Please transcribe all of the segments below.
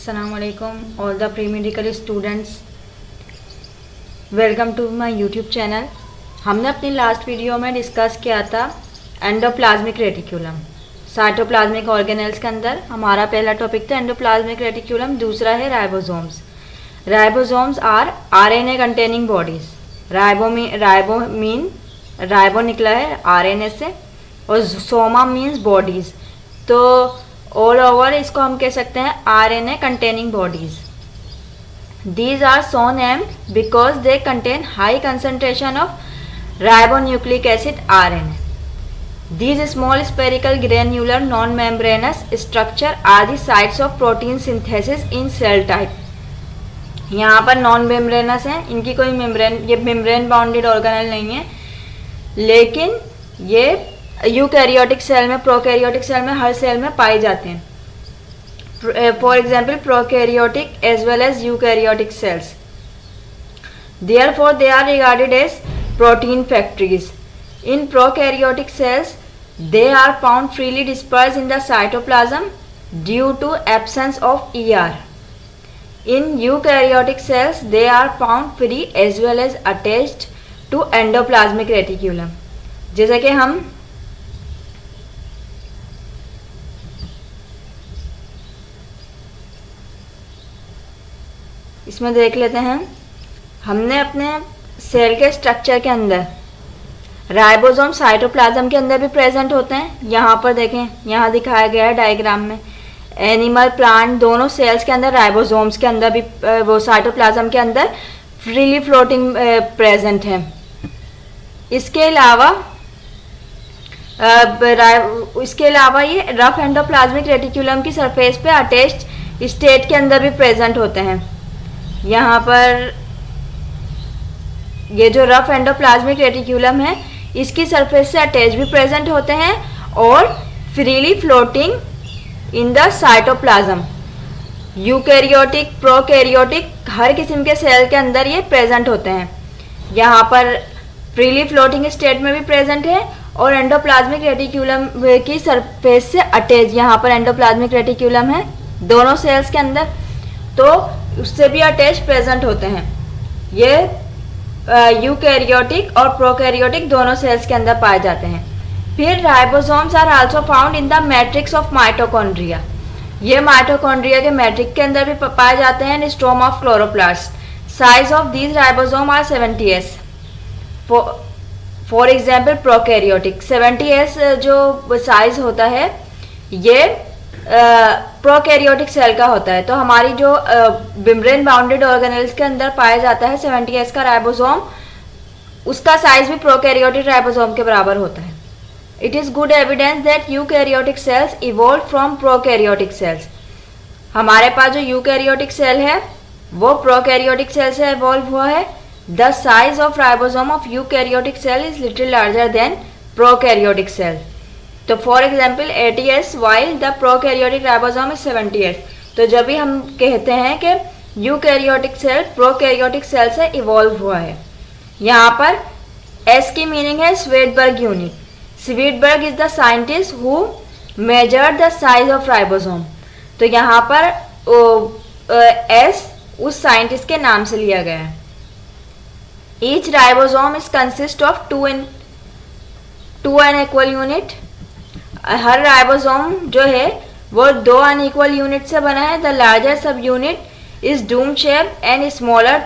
Assalamualaikum all the pre-medical students, welcome to my YouTube channel. हमने अपनी last video में discuss किया था एंडोप्लाज्मिक रेटिक्यूलम, साइटोप्लाज्मिक ऑर्गेनेल्स के अंदर हमारा पहला टॉपिक था एंडोप्लाज्मिक रेटिक्यूलम, दूसरा है ribosomes. Ribosomes are RNA containing bodies. Ribo निकला है आरएनए से और सोमा मीन्स बॉडीज, तो ऑल ओवर इसको हम कह सकते हैं RNA containing bodies. These are so named because they contain high concentration of ribonucleic acid RNA. These small spherical granular non-membranous structure are the sites of protein synthesis in cell type. यहाँ पर non membranes है, इनकी कोई ये membrane bounded organelle नहीं है, लेकिन ये यूकैरियोटिक सेल में, प्रोकैरियोटिक सेल में, हर सेल में पाए जाते हैं। For example, prokaryotic as well as eukaryotic cells. Therefore, they are regarded as protein factories. In prokaryotic cells, they are found freely dispersed in the cytoplasm due to absence of ER. In eukaryotic cells, they are found free as well as attached to endoplasmic reticulum. जैसे कि हम इसमें देख लेते हैं, हमने अपने cell के स्ट्रक्चर के अंदर राइबोसोम साइटोप्लाज्म के अंदर भी प्रेजेंट होते हैं। यहाँ पर देखें, यहाँ दिखाया गया है डायग्राम में, एनिमल प्लांट दोनों सेल्स के अंदर राइबोसोम्स के अंदर भी वो साइटोप्लाज्म के अंदर फ्रीली फ्लोटिंग प्रेजेंट है। इसके अलावा ये रफ एंडोप्लाज्मिक रेटिक्यूलम की सरफेस पे अटैच्ड स्टेट के अंदर भी प्रेजेंट होते हैं। यहाँ पर ये जो रफ एंडोप्लाज्मिक रेटिक्यूलम है, इसकी सरफेस से अटैच भी प्रेजेंट होते हैं और freely floating in the cytoplasm. Eukaryotic, prokaryotic हर किस्म के सेल के अंदर ये प्रेजेंट होते हैं। यहाँ पर फ्रीली फ्लोटिंग स्टेट में भी प्रेजेंट है और एंडोप्लाज्मिक रेटिक्यूलम की सरफेस से अटैच, यहाँ पर एंडोप्लाज्मिक रेटिक्यूलम है दोनों सेल्स के अंदर, तो उससे भी अटैच प्रेजेंट होते हैं। ये यूकैरियोटिक और प्रोकैरियोटिक दोनों सेल्स के अंदर पाए जाते हैं। फिर ribosomes are also found in the matrix of mitochondria. ये माइटोकॉन्ड्रिया के मैट्रिक के अंदर भी पाए जाते हैं in stroma of chloroplast. Size of these ribosome are 70s। For example prokaryotic 70s जो साइज होता है ये प्रोकैरियोटिक सेल का होता है। तो हमारी जो मेम्ब्रेन बाउंडेड ऑर्गेनेल्स के अंदर पाया जाता है 70s का राइबोसोम, उसका साइज भी प्रोकैरियोटिक राइबोसोम के बराबर होता है। It is good evidence that eukaryotic cells evolve from prokaryotic cells. हमारे पास जो यूकैरियोटिक सेल है वो प्रोकैरियोटिक सेल से इवॉल्व हुआ है। The size of ribosome of eukaryotic cell is little larger than prokaryotic cell. तो for example 80s while the prokaryotic ribosome is 70s। तो जब भी हम कहते हैं कि यूकैरियोटिक सेल प्रोकैरियोटिक सेल से इवॉल्व हुआ है। यहाँ पर एस की मीनिंग है Svedberg unit. Svedberg is the scientist who measured the size of ribosome. तो यहाँ पर एस उस साइंटिस्ट के नाम से लिया गया है। Each ribosome is consist of two unequal unit. हर राइबोसोम जो है वो 2 अनइक्वल यूनिट से बना है। द लार्जर सब unit is dome shape and smaller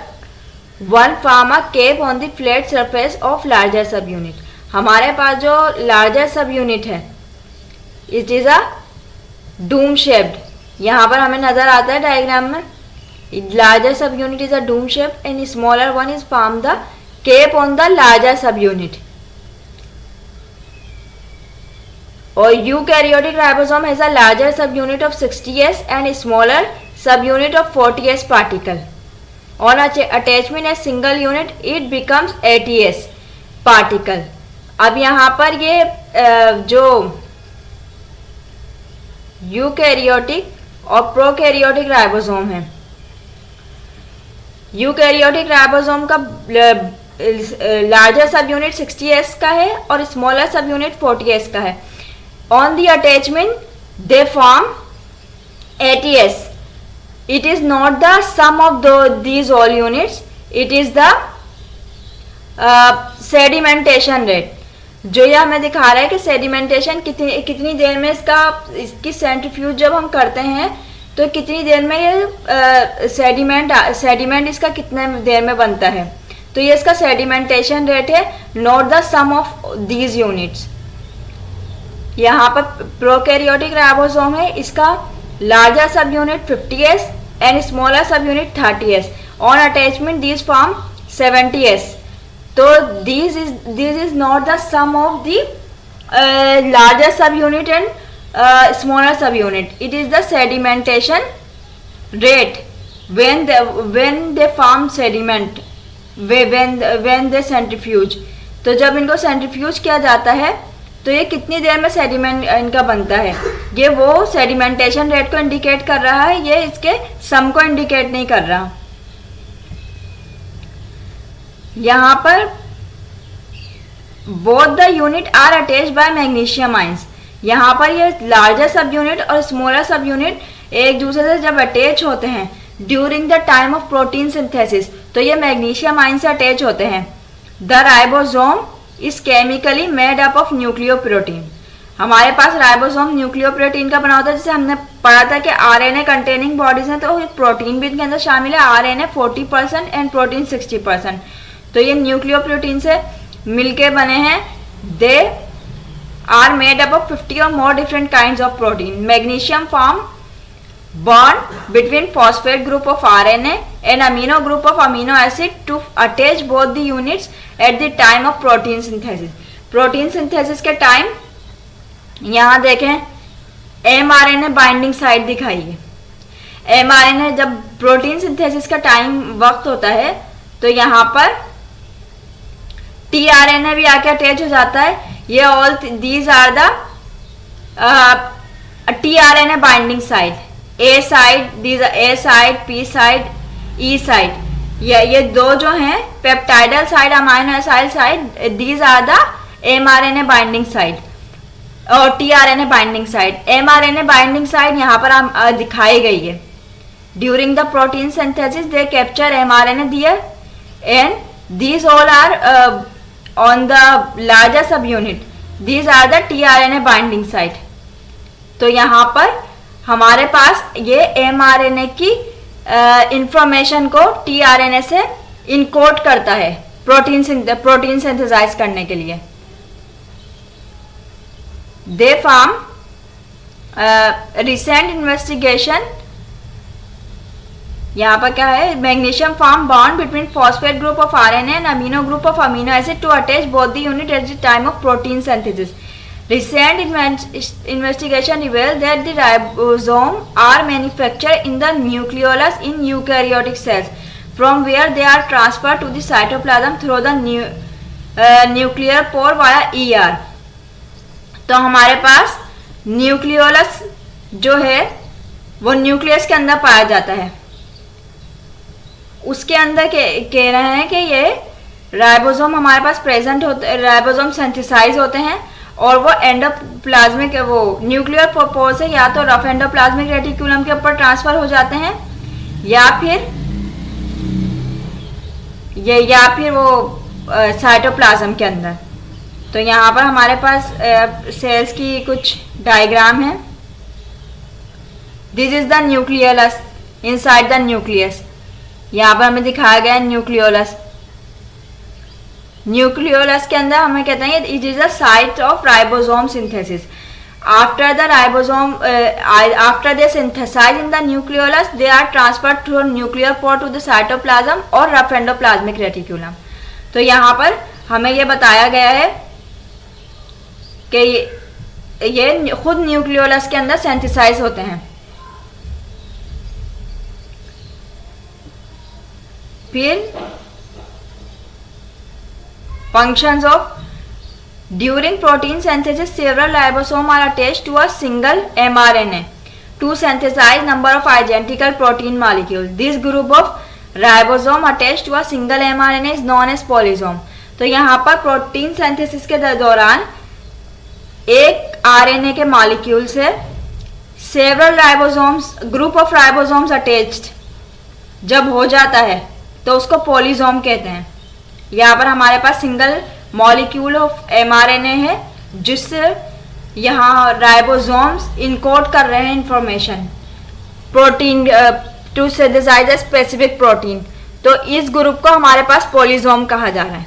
one form a cap on the flat surface of larger सब यूनिट। हमारे पास जो लार्जर सब यूनिट है it is a dome shaped. यहाँ पर हमें नजर आता है डायग्राम में, लार्जर सब unit is a dome shape and smaller one is form the cap on the larger सब यूनिट। और eukaryotic ribosome has a larger सब unit of 60s and smaller सब unit of 40s particle. On attachment a single unit it becomes 80s particle. अब यहाँ पर ये जो eukaryotic और प्रोकैरियोटिक राइबोसोम है, यूकैरियोटिक राइबोसोम का लार्जर सब यूनिट 60s का है और स्मॉलर सब यूनिट 40s का है। On the attachment they form ATS it is not the sum of these all units, it is the sedimentation rate. जो ये हमें दिखा रहा है कि सेडिमेंटेशन कितनी देर में इसकी सेंट्रीफ्यूज जब हम करते हैं तो कितनी देर में ये सेडिमेंट इसका कितने देर में बनता है. तो ये इसका सेडिमेंटेशन रेट है, not the sum of these units. यहाँ पर प्रोकैरियोटिक राइबोसोम है, इसका लार्जर सब यूनिट 50s एंड स्मॉलर सब unit 30s. On attachment these form 70s. तो this is not the sum of the larger सब unit and smaller subunit. It is the sedimentation rate when they form sediment, when they centrifuge. तो जब इनको centrifuge किया जाता है तो ये कितनी देर में सेडिमेंट इनका बनता है, ये वो सेडिमेंटेशन रेट को इंडिकेट कर रहा है, ये इसके सम को इंडिकेट नहीं कर रहा. यहाँ पर both the unit are attached by magnesium ions. यहाँ पर ये लार्जर सब यूनिट और स्मॉलर सब यूनिट एक दूसरे से जब अटैच होते हैं during the time of protein synthesis, तो ये मैग्नीशियम आयन से अटैच होते हैं. The ribosome is chemically made up of nucleoprotein. हमारे पास राइबोसोम न्यूक्लियोप्रोटीन का बना होता है. जैसे हमने पढ़ा था कि आरएनए कंटेनिंग बॉडीज हैं तो प्रोटीन भी इनके अंदर शामिल है. RNA 40% and protein 60%. तो ये न्यूक्लियोप्रोटीन से मिलके बने हैं. दे are made up of 50 or more different kinds of protein. Magnesium form bond between phosphate group of RNA and amino group of amino acid to attach both the units at the time of protein synthesis. Protein synthesis के time यहाँ देखें mRNA binding site दिखाई है. mRNA जब protein synthesis का time वक्त होता है तो यहाँ पर tRNA भी आके अटैच हो जाता है. ये all these are the tRNA binding site. A site, these A site, P site, E site. ये दो जो हैं peptidyl site, amino acid site, these are the mRNA binding site और tRNA binding site. mRNA binding site यहाँ पर दिखाई गई है. During the protein synthesis they capture mRNA there and these all are on the larger subunit. These are the tRNA binding site. तो यहाँ पर हमारे पास ये mRNA की इंफॉर्मेशन को tRNA से इनकोड करता है प्रोटीन सिंथेसाइज करने के लिए. They form recent investigation. यहाँ पर क्या है, magnesium form bond between phosphate group of RNA and amino group of amino acid to attach both the unit at the time of protein synthesis. Recent investigation reveal that the ribosome are manufactured in the nucleolus in eukaryotic cells from where they are transfer to the cytoplasm through the nuclear pore via ER. तो हमारे पास nucleolus जो है वो nucleus के अंदर पाया जाता है. उसके अंदर कह रहे हैं कि ये राइबोसोम हमारे पास प्रेजेंट होते, राइबोसोम सिंथेसाइज होते हैं और वो एंडोप्लाज्मिक वो न्यूक्लियर पोर से या तो रफ एंडोप्लाज्मिक रेटिकुलम के ऊपर ट्रांसफर हो जाते हैं या फिर वो साइटोप्लाज्म के अंदर. तो यहाँ पर हमारे पास सेल्स की कुछ डायग्राम है. This is the nucleolus inside the nucleus. यहाँ पर हमें दिखाया गया है न्यूक्लियोलस. न्यूक्लियोलस के अंदर हमें कहते हैं it is the site of ribosome synthesis. After the ribosome after they synthesize in the nucleolus they are transferred through nuclear pore to the cytoplasm और रफ एंडोप्लाज्मिक रेटिकुलम. तो यहाँ पर हमें ये बताया गया है कि ये खुद न्यूक्लियोलस के अंदर सिंथेसाइज होते हैं. फिर functions of during protein synthesis several ribosomes are attached to a single mRNA to synthesize number of identical protein molecules. This group of ribosome attached to a single mRNA is known as polysome. तो यहाँ पर protein synthesis के दौरान एक RNA के molecule से several ribosomes, group of ribosomes attached जब हो जाता है तो उसको पॉलीसोम कहते हैं। यहाँ पर हमारे पास सिंगल मॉलिक्यूल ऑफ mRNA है जिससे यहाँ राइबोसोम्स इनकोड कर रहे हैं information protein to synthesize a specific protein. तो इस ग्रुप को हमारे पास पॉलीसोम कहा जा रहा है।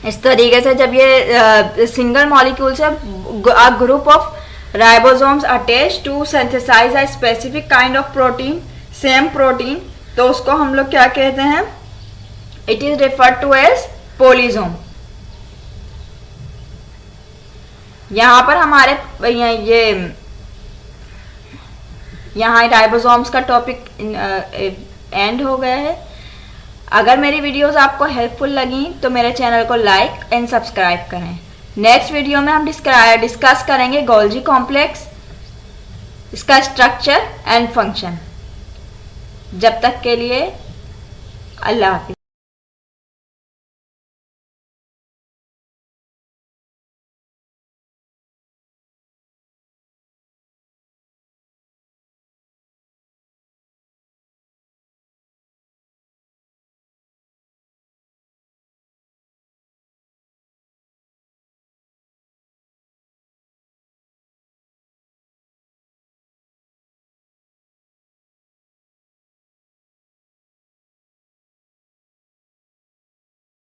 इस तरीके से जब ये सिंगल मॉलिक्यूल से a group of ribosomes attach to synthesize a specific kind of protein, same protein, तो उसको हम लोग क्या कहते हैं? It is referred to as polysome. यहाँ पर हमारे यहाँ राइबोसोम्स का टॉपिक एंड हो गया है। अगर मेरी वीडियोस आपको हेल्पफुल लगी तो मेरे चैनल को लाइक एंड सब्सक्राइब करें। नेक्स्ट वीडियो में हम डिस्कस करेंगे गोल्जी कॉम्प्लेक्स, इसका स्ट्रक्चर एंड फंक्शन। जब तक के लिए अल्लाह हाफिज।